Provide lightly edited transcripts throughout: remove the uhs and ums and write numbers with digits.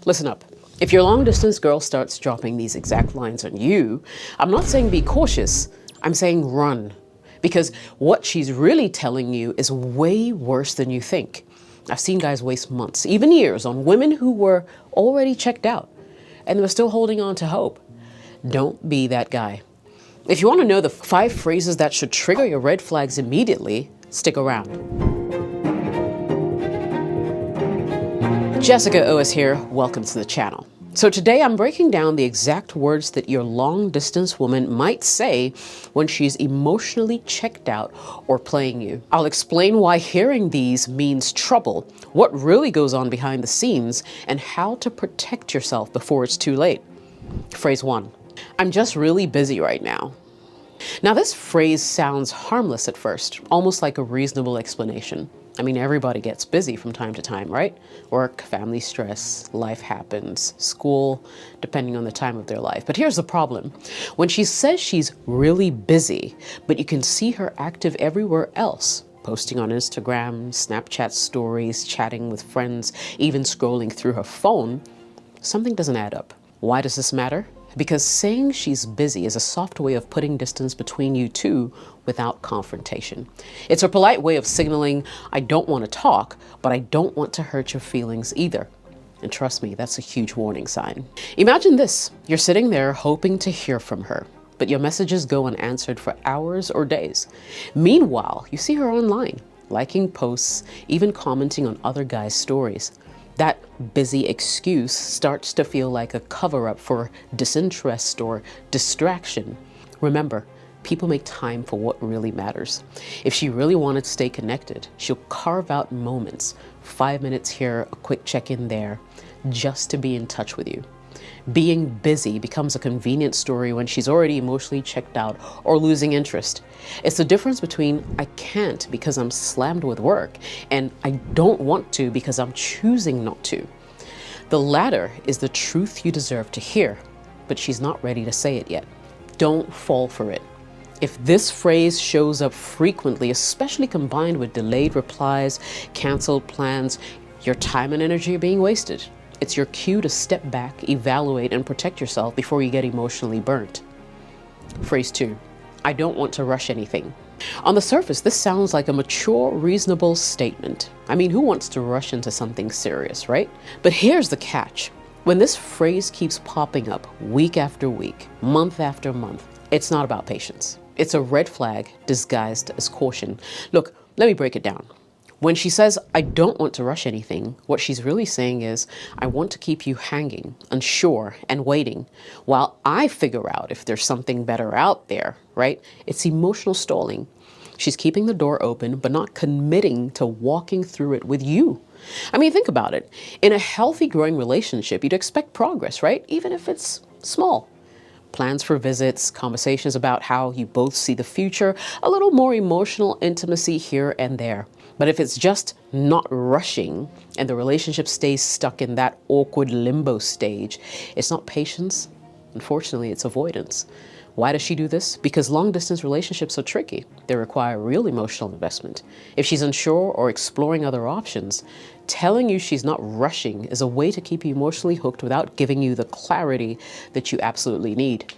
Listen up. If your long distance girl starts dropping these exact lines on you, I'm not saying be cautious, I'm saying run. Because what she's really telling you is way worse than you think. I've seen guys waste months, even years, on women who were already checked out and they were still holding on to hope. Don't be that guy. If you want to know the 5 phrases that should trigger your red flags immediately, stick around. Jessica Oas here, welcome to the channel. So today I'm breaking down the exact words that your long distance woman might say when she's emotionally checked out or playing you. I'll explain why hearing these means trouble, what really goes on behind the scenes, and how to protect yourself before it's too late. Phrase 1, I'm just really busy right now. Now this phrase sounds harmless at first, almost like a reasonable explanation. I mean, everybody gets busy from time to time, right? Work, family stress, life happens, school, depending on the time of their life. But here's the problem. When she says she's really busy, but you can see her active everywhere else, posting on Instagram, Snapchat stories, chatting with friends, even scrolling through her phone, something doesn't add up. Why does this matter? Because saying she's busy is a soft way of putting distance between you two without confrontation. It's a polite way of signaling, I don't want to talk, but I don't want to hurt your feelings either. And trust me, that's a huge warning sign. Imagine this, you're sitting there hoping to hear from her, but your messages go unanswered for hours or days. Meanwhile, you see her online, liking posts, even commenting on other guys' stories. That busy excuse starts to feel like a cover-up for disinterest or distraction. Remember, people make time for what really matters. If she really wanted to stay connected, she'll carve out moments, 5 minutes here, a quick check-in there, just to be in touch with you. Being busy becomes a convenient story when she's already emotionally checked out or losing interest. It's the difference between I can't because I'm slammed with work and I don't want to because I'm choosing not to. The latter is the truth you deserve to hear, but she's not ready to say it yet. Don't fall for it. If this phrase shows up frequently, especially combined with delayed replies, canceled plans, your time and energy are being wasted. It's your cue to step back, evaluate, and protect yourself before you get emotionally burnt. Phrase 2, I don't want to rush anything. On the surface, this sounds like a mature, reasonable statement. I mean, who wants to rush into something serious, right? But here's the catch. When this phrase keeps popping up week after week, month after month, it's not about patience. It's a red flag disguised as caution. Look, let me break it down. When she says, I don't want to rush anything, what she's really saying is, I want to keep you hanging, unsure, and waiting, while I figure out if there's something better out there, right? It's emotional stalling. She's keeping the door open, but not committing to walking through it with you. I mean, think about it. In a healthy, growing relationship, you'd expect progress, right? Even if it's small. Plans for visits, conversations about how you both see the future, a little more emotional intimacy here and there. But if it's just not rushing and the relationship stays stuck in that awkward limbo stage, it's not patience. Unfortunately, it's avoidance. Why does she do this? Because long distance relationships are tricky. They require real emotional investment. If she's unsure or exploring other options, telling you she's not rushing is a way to keep you emotionally hooked without giving you the clarity that you absolutely need.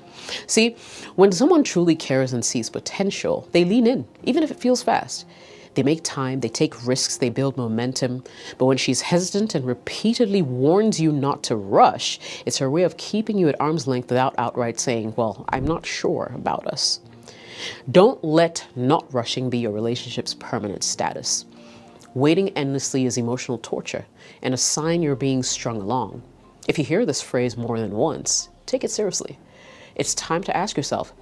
See, when someone truly cares and sees potential, they lean in, even if it feels fast. They make time, they take risks, they build momentum. But when she's hesitant and repeatedly warns you not to rush, it's her way of keeping you at arm's length without outright saying, well, I'm not sure about us. Don't let not rushing be your relationship's permanent status. Waiting endlessly is emotional torture and a sign you're being strung along. If you hear this phrase more than once, take it seriously. It's time to ask yourself,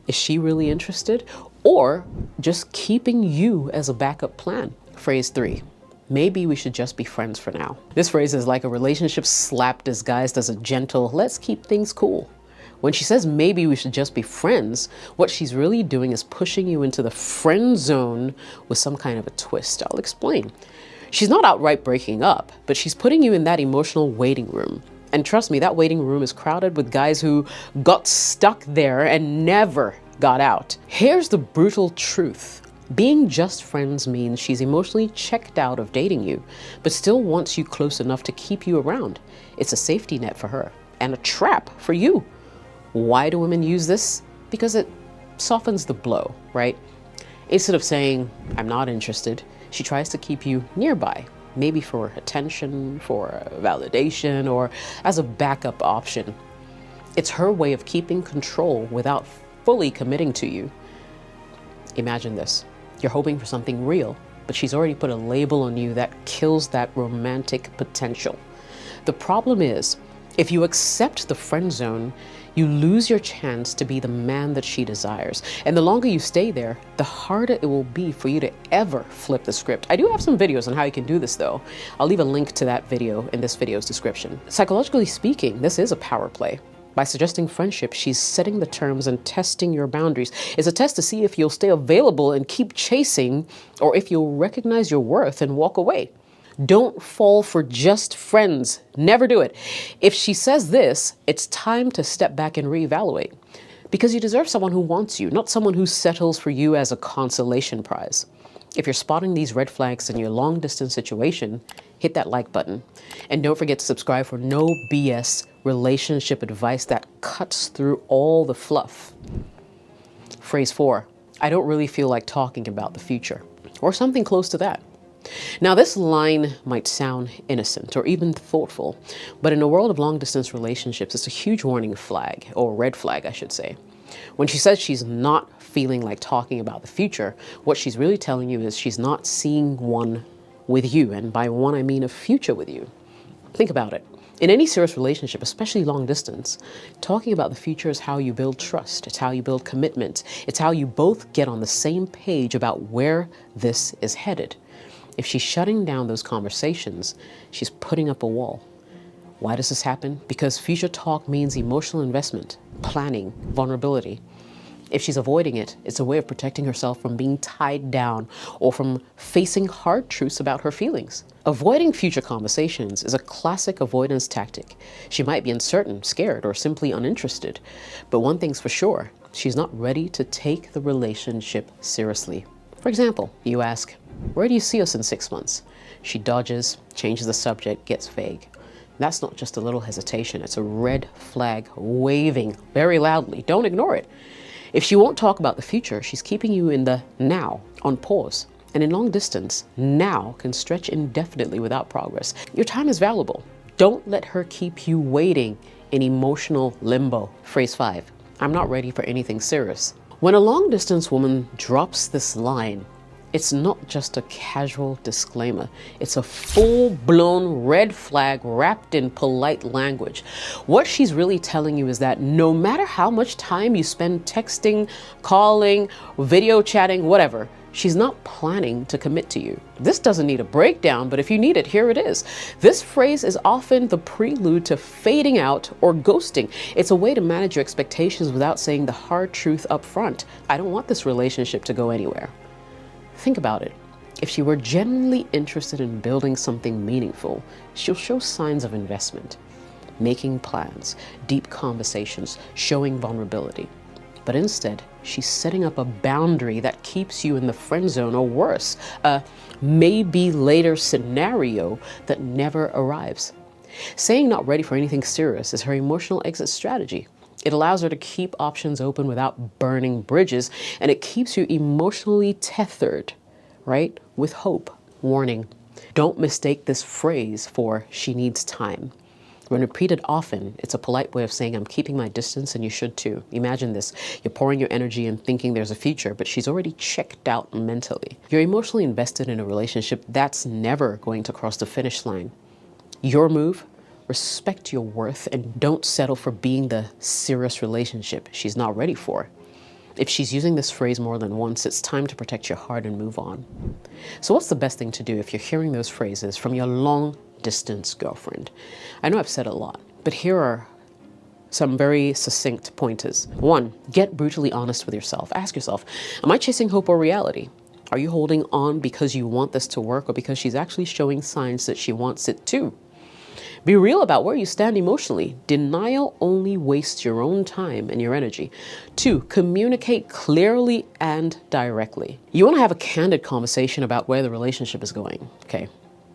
is she really interested? Or just keeping you as a backup plan? Phrase 3, maybe we should just be friends for now. This phrase is like a relationship slap disguised as a gentle, let's keep things cool. When she says maybe we should just be friends, what she's really doing is pushing you into the friend zone with some kind of a twist. I'll explain. She's not outright breaking up, but she's putting you in that emotional waiting room. And trust me, that waiting room is crowded with guys who got stuck there and never got out. Here's the brutal truth. Being just friends means she's emotionally checked out of dating you, but still wants you close enough to keep you around. It's a safety net for her and a trap for you. Why do women use this? Because it softens the blow, right? Instead of saying, I'm not interested, she tries to keep you nearby, maybe for attention, for validation, or as a backup option. It's her way of keeping control without fully committing to you. Imagine this. You're hoping for something real, but she's already put a label on you that kills that romantic potential. The problem is, if you accept the friend zone, you lose your chance to be the man that she desires. And the longer you stay there, the harder it will be for you to ever flip the script. I do have some videos on how you can do this though. I'll leave a link to that video in this video's description. Psychologically speaking, this is a power play. By suggesting friendship, she's setting the terms and testing your boundaries. It's a test to see if you'll stay available and keep chasing, or if you'll recognize your worth and walk away. Don't fall for just friends. Never do it. If she says this, it's time to step back and reevaluate. Because you deserve someone who wants you, not someone who settles for you as a consolation prize. If you're spotting these red flags in your long distance situation, hit that like button. And don't forget to subscribe for no BS relationship advice that cuts through all the fluff. Phrase 4, I don't really feel like talking about the future, or something close to that. Now, this line might sound innocent or even thoughtful, but in a world of long-distance relationships, it's a huge warning flag, or red flag, I should say. When she says she's not feeling like talking about the future, what she's really telling you is she's not seeing one with you, and by one I mean a future with you. Think about it. In any serious relationship, especially long distance, talking about the future is how you build trust. It's how you build commitment. It's how you both get on the same page about where this is headed. If she's shutting down those conversations, she's putting up a wall. Why does this happen? Because future talk means emotional investment, planning, vulnerability. If she's avoiding it, it's a way of protecting herself from being tied down or from facing hard truths about her feelings. Avoiding future conversations is a classic avoidance tactic. She might be uncertain, scared, or simply uninterested. But one thing's for sure, she's not ready to take the relationship seriously. For example, you ask, where do you see us in 6 months? She dodges, changes the subject, gets vague. That's not just a little hesitation, it's a red flag waving very loudly. Don't ignore it. If she won't talk about the future, she's keeping you in the now, on pause. And in long distance, now can stretch indefinitely without progress. Your time is valuable. Don't let her keep you waiting in emotional limbo. Phrase 5, I'm not ready for anything serious. When a long distance woman drops this line, it's not just a casual disclaimer. It's a full-blown red flag wrapped in polite language. What she's really telling you is that no matter how much time you spend texting, calling, video chatting, whatever, she's not planning to commit to you. This doesn't need a breakdown, but if you need it, here it is. This phrase is often the prelude to fading out or ghosting. It's a way to manage your expectations without saying the hard truth up front. I don't want this relationship to go anywhere. Think about it. If she were genuinely interested in building something meaningful, she'll show signs of investment, making plans, deep conversations, showing vulnerability. But instead, she's setting up a boundary that keeps you in the friend zone, or worse, a maybe later scenario that never arrives. Saying not ready for anything serious is her emotional exit strategy. It allows her to keep options open without burning bridges, and it keeps you emotionally tethered, right, with hope. Warning, don't mistake this phrase for she needs time. When repeated often, it's a polite way of saying I'm keeping my distance and you should too. Imagine this, you're pouring your energy and thinking there's a future, but she's already checked out mentally. You're emotionally invested in a relationship that's never going to cross the finish line. Your move? Respect your worth and don't settle for being the serious relationship she's not ready for. If she's using this phrase more than once, it's time to protect your heart and move on. So what's the best thing to do if you're hearing those phrases from your long-distance girlfriend? I know I've said a lot, but here are some very succinct pointers. 1, get brutally honest with yourself. Ask yourself, am I chasing hope or reality? Are you holding on because you want this to work or because she's actually showing signs that she wants it too? Be real about where you stand emotionally. Denial only wastes your own time and your energy. 2, communicate clearly and directly. You want to have a candid conversation about where the relationship is going, okay?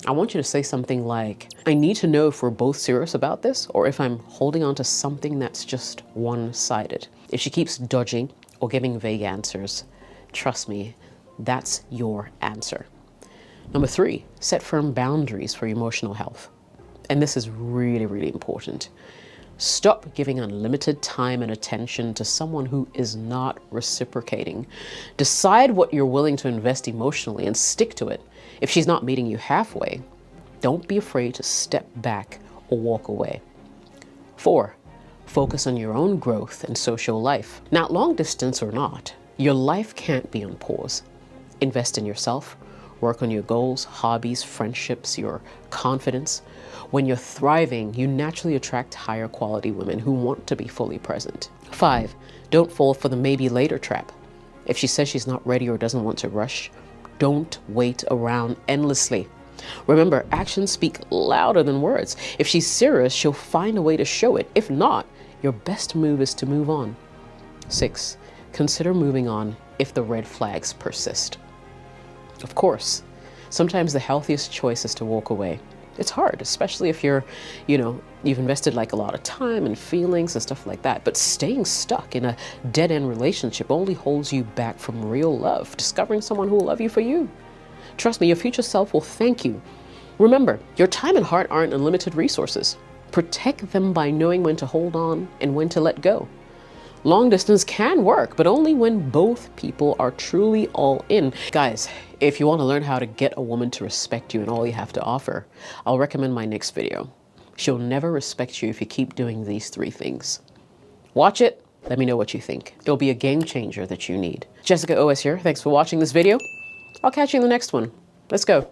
I want you to say something like, I need to know if we're both serious about this or if I'm holding on to something that's just one-sided. If she keeps dodging or giving vague answers, trust me, that's your answer. Number 3, set firm boundaries for emotional health. And this is really, really important. Stop giving unlimited time and attention to someone who is not reciprocating. Decide what you're willing to invest emotionally and stick to it. If she's not meeting you halfway, don't be afraid to step back or walk away. 4, focus on your own growth and social life. Now, long distance or not, your life can't be on pause. Invest in yourself. Work on your goals, hobbies, friendships, your confidence. When you're thriving, you naturally attract higher quality women who want to be fully present. 5, don't fall for the maybe later trap. If she says she's not ready or doesn't want to rush, don't wait around endlessly. Remember, actions speak louder than words. If she's serious, she'll find a way to show it. If not, your best move is to move on. 6, consider moving on if the red flags persist. Of course, sometimes the healthiest choice is to walk away. It's hard, especially if you've invested like a lot of time and feelings and stuff like that. But staying stuck in a dead-end relationship only holds you back from real love, discovering someone who will love you for you. Trust me, your future self will thank you. Remember, your time and heart aren't unlimited resources. Protect them by knowing when to hold on and when to let go. Long distance can work, but only when both people are truly all in. Guys, if you want to learn how to get a woman to respect you and all you have to offer, I'll recommend my next video. She'll never respect you if you keep doing these 3 things. Watch it. Let me know what you think. It'll be a game changer that you need. Jessica OS here. Thanks for watching this video. I'll catch you in the next one. Let's go.